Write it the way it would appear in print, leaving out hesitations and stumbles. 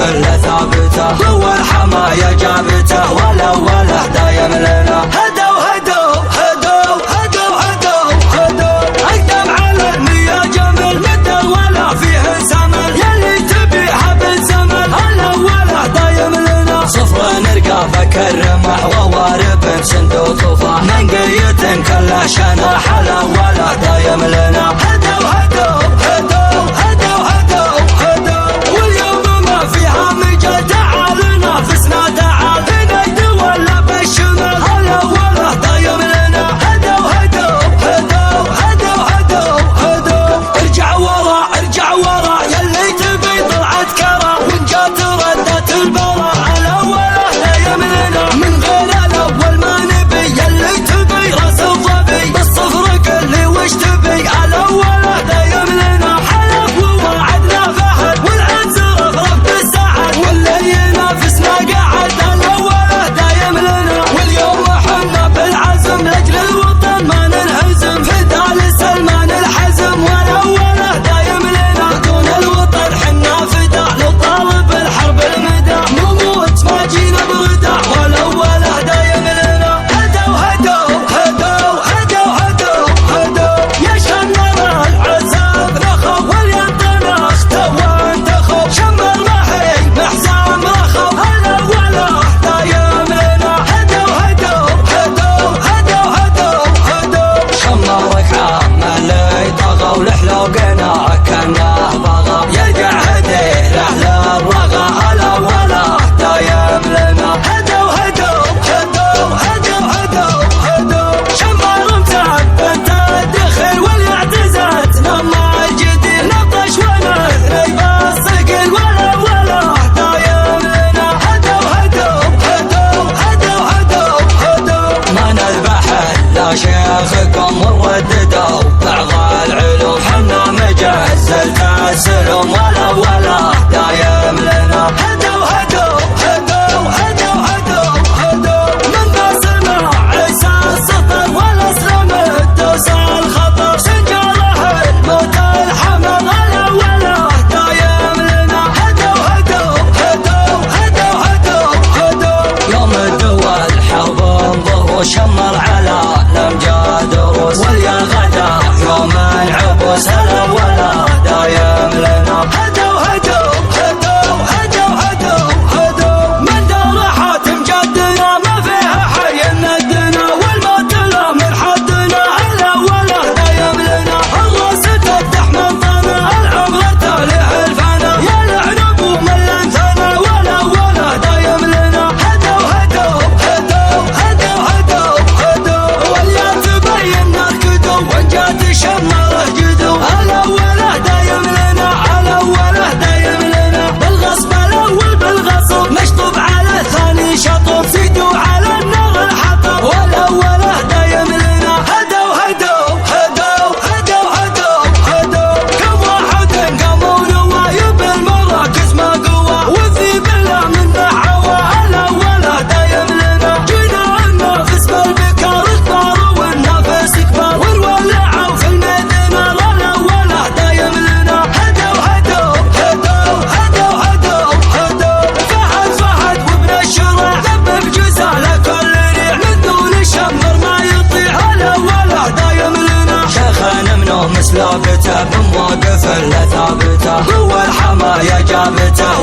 له ثابته، ضوى الحماية جابته، والأوله دايم لنا. هدوا هدوا هدوا هدوا هدوا هدوا، أقدم على المياه جمل، مدى ولا فيه سمل، يلي تبيها بالزمن الأوله دايم لنا. صفر نرقى الرمح ووارب سندو طوفان، من قية كله شنح الأوله دايم لنا. هدوا هدوا هدوا هدوا هدوا هدوا، واليوم ما فيها مجال، تعال نافسنا تعال، بنجد ولا بالشمال الأوله دايم لنا. هدوا هدوا هدوا هدوا هدوا هدوا، ارجع ورا ارجع ورا، يلي تبي طلعت كرا، وان جات ردت البرا الأوله دايم لنا. من غير الأول ما نبي، يلي تبي راس الظبي، بالصفر كل وش تبي الأوله دايم لنا. حلف ووعدنا فهد، والعز رفرف بالسعد، واللي ينافسنا قعد الأوله دايم لنا. واليوم حنا بالعزم لأجل الوطن ما ننهزم، فدا لسلمان الحزم والأوله دايم لنا. دون الوطن حنا فدا، نطالب الحرب المدى، نموت ما جينا بردا والأوله دايم لنا. هدوا هدوا هدوا هدوا هدوا هدوا، يا شمر العزاب نخو، واليطن اختوى انتخو، شمر رحيم بحزام رخو الأوله دايم لنا. هدوا هدوا هدوا هدوا هدوا هدوا، شمرك عام اللي طغوا لحلوقنا كانه بغى، يرجع هدي له الرغى الأوله دايم لنا. هدوا هدوا هدوا هدوا هدوا هدوا، شمر متعب انت الدخل، واليعتزت نما الجديد، نطش ونثري بالصقل والأوله دايم لنا. هدوا هدوا هدوا هدوا هدوا هدوا، ما نذبح الا شيخكم ورددوا بعض العلوم، حنا مجهز السلم والأوله دايم لنا. هدوا هدوا هدوا هدوا هدوا هدوا، من ما سمع عيسى السطر والأسلم الدوس الخطر، سنجاره الموت الحمر الأوله دايم لنا. هدوا هدوا هدوا هدوا هدوا هدوا، يوم الدول حرب انظر، وشمر على الأمجاد روس، واليا غدا يوم العبوس الأوله دايم لنا. هدوا هدوا هدوا هدوا هدوا هدوا، من دار حاتم جدنا ما فيها حي ندنا، والموت له من حدنا الأوله دايم لنا. الراس تفتح من طنا، العمر تالح الفنا، يا العنب ومن لنثنا والأوله دايم لنا. هدوا هدوا هدوا هدوا هدوا هدوا، واللي تبين نركدوا، وان جات شمره جدو الأوله دايم لنا. الأوله دايم لنا، بالغصب الأول بالغصب، مشطوب على الثاني شطب، زيدوا على النار الحطب والأوله دايم لنا. هدوا هدوا هدوا هدوا هدوا هدوا، كم واحد قاموا نوايب المراكز ما قوى، وذي بالله من دعوى الأوله دايم لنا. جينا ننافس بالبكار كبار، والنافس كبار، ونولعوا في المدينة الأوله دايم لنا. هدوا هدوا هدوا هدوا هدوا هدوا، فهد فهد وابن الشرع، ذبب جزاله كل ريع، من دون شمر ما يطيع الأوله دايم لنا. شيخنا منو مسلابته، بمواقف له ثابته، ضوى الحماية جابته،